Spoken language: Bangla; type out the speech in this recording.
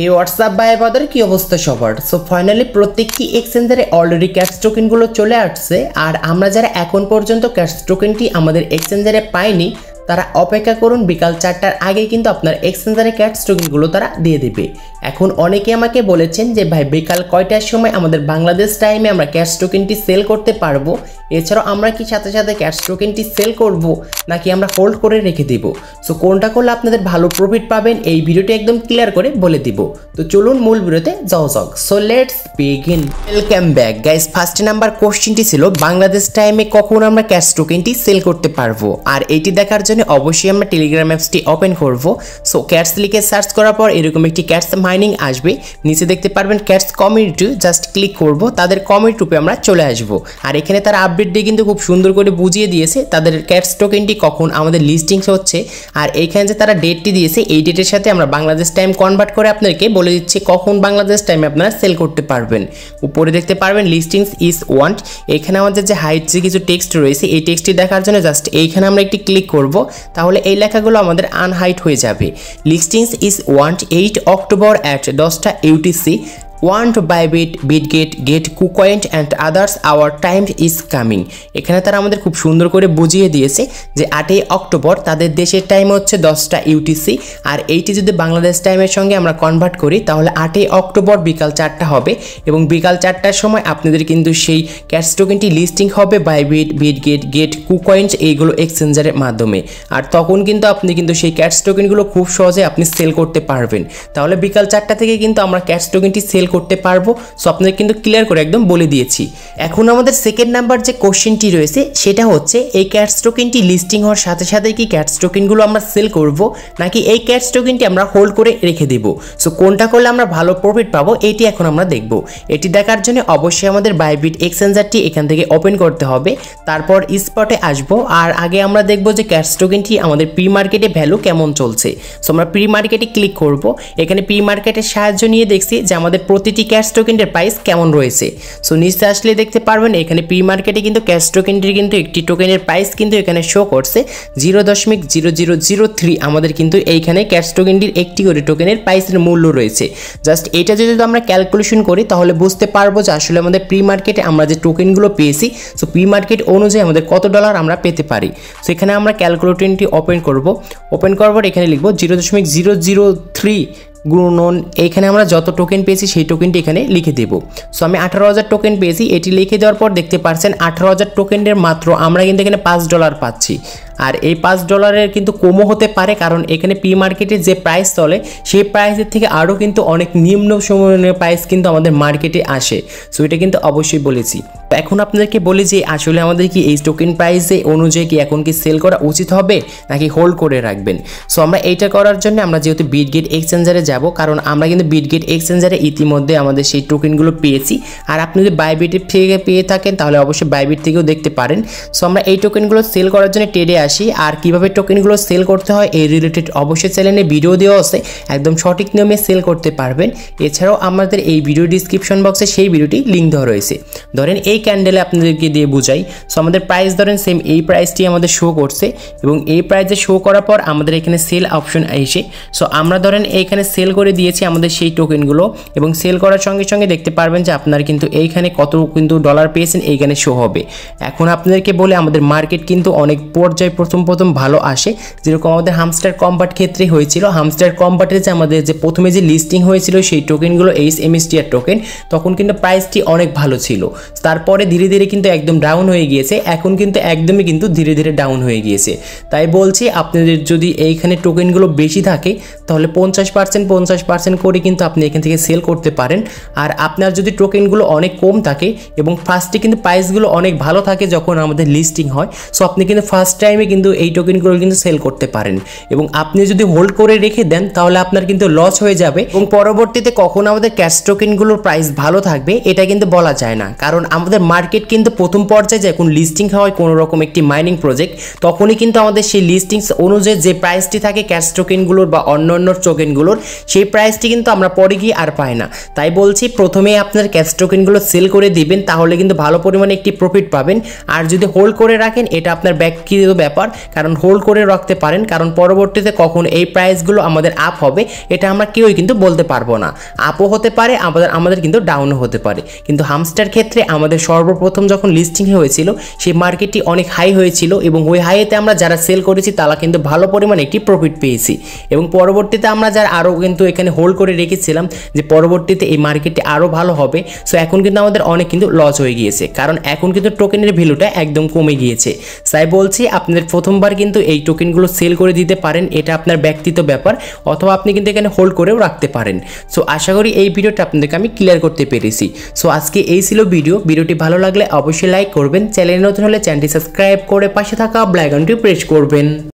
এই হোয়াটসঅ্যাপ ভাই বাদের কি অবস্থা সবার। সো ফাইনালি প্রত্যেকটি এক্সচেঞ্জারে অলরেডি ক্যাশ টোকেনগুলো চলে আসছে, আর আমরা যারা এখন পর্যন্ত ক্যাশ টোকেনটি আমাদের এক্সচেঞ্জারে পাইনি তারা অপেক্ষা করুন, বিকাল 4টার আগে কিন্তু আপনার এক্সচেঞ্জারে ক্যাশ টোকেনগুলো তারা দিয়ে দেবে। এখন অনেকে আমাকে বলেছেন যে ভাই বিকাল কয়টার সময় আমাদের বাংলাদেশ টাইমে আমরা ক্যাশ টোকেনটি সেল করতে পারবো, এছাড়াও আমরা কি সাথে সাথে ক্যাশ টোকেনটি সেল করব নাকি আমরা হোল্ড করে রেখে দিব। সো কোনটা করলে আপনাদের ভালো প্রফিট পাবেন এই ভিডিওটি একদম ক্লিয়ার করে বলে দিব। তো চলুন মূল ভিডিওতে যাওয়া যাক। So let's begin. Welcome back guys. First number কোশ্চেনটি ছিল বাংলাদেশ টাইমে কখন আমরা ক্যাশ টোকেনটি সেল করতে পারবো, আর এটি দেখার জন্য অবশ্যই আমরা টেলিগ্রাম অ্যাপসটি ওপেন করব। সো ক্যাটস লিখে সার্চ করার পর এরকম একটি ক্যাটস মাইনিং আসবে, নিচে দেখতে পারবেন ক্যাটস কমিউনিটি, জাস্ট ক্লিক করব, তাদের কমিউনিটি রূপে আমরা চলে আসব। আর এখানে তারা আপডেট দিয়ে কিন্তু খুব সুন্দর করে বুঝিয়ে দিয়েছে তাদের ক্যাটস টোকেনটি কখন আমাদের লিস্টিংস হচ্ছে, আর এইখানে যে তারা ডেটটি দিয়েছে এই ডেটের সাথে আমরা বাংলাদেশ টাইম কনভার্ট করে আপনাদেরকে বলে দিচ্ছি কখন বাংলাদেশ টাইমে আপনারা সেল করতে পারবেন। উপরে দেখতে পারবেন লিস্টিংস ইজ ওয়ান্ট, এখানে আমাদের যে হাইট যে কিছু টেক্সট রয়েছে এই টেক্সটটি দেখার জন্য জাস্ট এইখানে আমরা একটি ক্লিক করব, তাহলে এই লেখাগুলো আমাদের আনহাইট হয়ে যাবে। লিস্টিংস ইজ ওয়ান্ট 8 অক্টোবর at 10টা UTC, want Bybit, Bitget, get KuCoin and others, our time is coming। এখানে তারা আমাদের খুব সুন্দর করে বুঝিয়ে দিয়েছে যে 8ই অক্টোবর তাদের দেশের টাইম হচ্ছে 10টা UTC, আর এইটি যদি বাংলাদেশ টাইমের সঙ্গে আমরা কনভার্ট করি তাহলে 8ই অক্টোবর বিকাল 4টা হবে, এবং বিকাল 4টার সময় আপনাদের কিন্তু সেই ক্যাশ টোকেনটি লিস্টিং হবে Bybit, Bitget, get KuCoin এইগুলো এক্সচেঞ্জারের মাধ্যমে, আর তখন কিন্তু আপনি কিন্তু সেই ক্যাশ টোকেনগুলো খুব সহজে আপনি সেল করতে পারবেন। তাহলে বিকাল 4টা থেকে কিন্তু আমরা ক্যাশ টোকেনটি সেল করতে পারবো। সো আপনাদের কিন্তু ক্লিয়ার করে একদম বলে দিয়েছি। এখন আমাদের সেকেন্ড নাম্বার যে কোশ্চেনটি রয়েছে সেটা হচ্ছে এই ক্যাশ টোকেনটি লিস্টিং হওয়ার সাথে সাথে কি ক্যাশ টোকেনগুলো আমরা সেল করব নাকি এই ক্যাশ টোকেনটি আমরা হোল্ড করে রেখে দেব। সো কোনটা করলে আমরা ভালো প্রফিট পাবো এটি এখন আমরা দেখব। এটি দেখার জন্য অবশ্যই আমাদের বাইবিট এক্সচেঞ্জারটি এখান থেকে ওপেন করতে হবে, তারপর স্পটে আসব, আর আগে আমরা দেখব যে ক্যাশ টোকেনটি আমাদের প্রি মার্কেটে ভ্যালু কেমন চলছে। সো আমরা প্রি মার্কেটে ক্লিক করব, এখানে প্রি মার্কেটের সাহায্য নিয়ে দেখছি যে আমাদের প্রতিটি ক্যাশ টোকেনের প্রাইস কেমন রয়েছে। সো নিচে আসলে দেখতে পারবেন এখানে প্রি মার্কেটে কিন্তু ক্যাশ টোকেনটির কিন্তু একটি টোকেনের প্রাইস কিন্তু এখানে শো করছে 0.0003। আমাদের কিন্তু এইখানে ক্যাশ টোকেনটির একটি করে টোকেনের প্রাইসের মূল্য রয়েছে। জাস্ট এটা যদি আমরা ক্যালকুলেশন করি তাহলে বুঝতে পারবো যে আসলে আমাদের প্রি মার্কেটে আমরা যে টোকেনগুলো পেয়েছি সো প্রি মার্কেট অনুযায়ী আমাদের কত ডলার আমরা পেতে পারি। সো এখানে আমরা ক্যালকুলেটরটি ওপেন করব, ওপেন করার পর এখানে লিখবো 0.003 গুণন এইখানে আমরা যত টোকেন পেয়েছি সেই টোকেনটি এখানে লিখে দেব। সো আমি 18,000 টোকেন পেয়েছি, এটি লিখে দেওয়ার পর দেখতে পাচ্ছেন 18,000 টোকেনের মাত্র আমরা কিন্তু এখানে $5 পাচ্ছি, আর এই $5 কিন্তু কমও হতে পারে, কারণ এখানে প্রি মার্কেটে যে প্রাইস চলে সেই প্রাইসের থেকে আরও কিন্তু অনেক নিম্ন সময়ের প্রাইস কিন্তু আমাদের মার্কেটে আসে। সো এটা কিন্তু অবশ্যই বলেছি। এখন আপনাদেরকে বলি যে আসলে আমাদের কি এই টোকেন প্রাইসে অনুযায়ী কি এখন কি সেল করা উচিত হবে নাকি হোল্ড করে রাখবেন। সো আমরা এইটা করার জন্য আমরা যেহেতু বিটগেট এক্সচেঞ্জারে যাব, কারণ আমরা কিন্তু বিটগেট এক্সচেঞ্জারে ইতিমধ্যে আমাদের সেই টোকেনগুলো পেয়েছি, আর আপনি যদি বাইবিটের থেকে পেয়ে থাকেন তাহলে অবশ্যই বাইবিট থেকেও দেখতে পারেন। সো আমরা এই টোকেনগুলো সেল করার জন্য ট্রেডে আসি, আর কিভাবে টোকেনগুলো সেল করতে হয় এই রিলেটেড অবশ্যই চ্যানেলে ভিডিও দেওয়া আছে, একদম সঠিক নিয়মে সেল করতে পারবেন। এছাড়াও আমাদের এই ভিডিও ডিসক্রিপশন বক্সে সেই ভিডিওটি লিঙ্ক দেওয়া রয়েছে। ধরেন এই ক্যান্ডেলে আপনাদেরকে দিয়ে বুঝাই। সো আমাদের প্রাইস ধরেন সেম এই প্রাইসটি আমাদের শো করছে, এবং এই প্রাইসে শো করার পর আমাদের এখানে সেল অপশন এসে সো আমরা ধরেন এইখানে সেল করে দিয়েছি আমাদের সেই টোকেনগুলো, এবং সেল করার সঙ্গে সঙ্গে দেখতে পারবেন যে আপনার কিন্তু এইখানে কত কিন্তু ডলার পেয়েছেন এইখানে শো হবে। এখন আপনাদেরকে বলে আমাদের মার্কেট কিন্তু অনেক পর্যায়ে প্রথম ভালো আসে, যেরকম আমাদের হামস্টার কম্বাট ক্ষেত্রে হয়েছিল। হামস্টার কম্বাটের যে আমাদের যে প্রথমে যে লিস্টিং হয়েছিল সেই টোকেনগুলো HMSTR টোকেন, তখন কিন্তু প্রাইসটি অনেক ভালো ছিল, তারপরে ধীরে ধীরে কিন্তু একদম ডাউন হয়ে গিয়েছে, এখন কিন্তু একদমই কিন্তু ধীরে ধীরে ডাউন হয়ে গিয়েছে। তাই বলছি আপনাদের যদি এইখানে টোকেনগুলো বেশি থাকে তাহলে 50% করে কিন্তু আপনি এখান থেকে সেল করতে পারেন, আর আপনার যদি টোকেনগুলো অনেক কম থাকে এবং ফার্স্টে কিন্তু প্রাইসগুলো অনেক ভালো থাকে যখন আমাদের লিস্টিং হয়, সো আপনি কিন্তু ফার্স্ট টাইমে কিন্তু এই টোকেনগুলো কিন্তু সেল করতে পারেন, এবং আপনি যদি হোল্ড করে রেখে দেন তাহলে আপনার কিন্তু লস হয়ে যাবে, এবং পরবর্তীতে কখন আমাদের ক্যাশ টোকেনগুলোর প্রাইস ভালো থাকবে এটা কিন্তু বলা যায় না, কারণ আমাদের মার্কেট কিন্তু প্রথম পর্যায়ে যখন লিস্টিং হয় কোনো রকম একটি মাইনিং প্রজেক্ট, তখনই কিন্তু আমাদের সেই লিস্টিংস অনুযায়ী যে প্রাইসটি থাকে ক্যাশ টোকেনগুলোর বা অন্যান্য টোকেনগুলোর সেই প্রাইসটি কিন্তু আমরা পরে গিয়ে আর পাই না। তাই বলছি প্রথমেই আপনার ক্যাশ টোকেনগুলো সেল করে দিবেন, তাহলে কিন্তু ভালো পরিমাণে একটি প্রফিট পাবেন, আর যদি হোল্ড করে রাখেন এটা আপনার ব্যক্তিগত ব্যাপার। ব্যাপার, কারণ হোল্ড করে রাখতে পারেন, কারণ পরবর্তীতে কখন এই প্রাইসগুলো আমাদের আপ হবে এটা আমরা কেউই কিন্তু বলতে পারবো না। আপও হতে পারে, আমাদের কিন্তু ডাউনও হতে পারে। কিন্তু হামস্টার ক্ষেত্রে আমাদের সর্বপ্রথম যখন লিস্টিং হয়েছিল সেই মার্কেটটি অনেক হাই হয়েছিল এবং ওই হাইতে আমরা যারা সেল করেছি তারা কিন্তু ভালো পরিমাণে একটি প্রফিট পেয়েছি এবং পরবর্তীতে আমরা যারা আরও কিন্তু এখানে হোল্ড করে রেখেছিলাম যে পরবর্তীতে এই মার্কেটটি আরও ভালো হবে, সো এখন কিন্তু আমাদের অনেক কিন্তু লস হয়ে গিয়েছে, কারণ এখন কিন্তু টোকেনের ভ্যালুটা একদম কমে গিয়েছে। তাই বলছি আপনাদের প্রথমবার কিন্তু এই টোকেনগুলো সেল করে দিতে পারেন, এটা আপনার ব্যক্তিগত ব্যাপার, অথবা আপনি কিন্তু এখানে হোল্ড করেও রাখতে পারেন। সো আশা করি এই ভিডিওটা আপনাদেরকে আমি ক্লিয়ার করতে পেরেছি। সো আজকে এই ছিল ভিডিওটি ভালো লাগলে অবশ্যই লাইক করবেন, চ্যানেলে নতুন হলে চ্যানেলটি সাবস্ক্রাইব করে পাশে থাকা বেল আইকনটি প্রেস করবেন।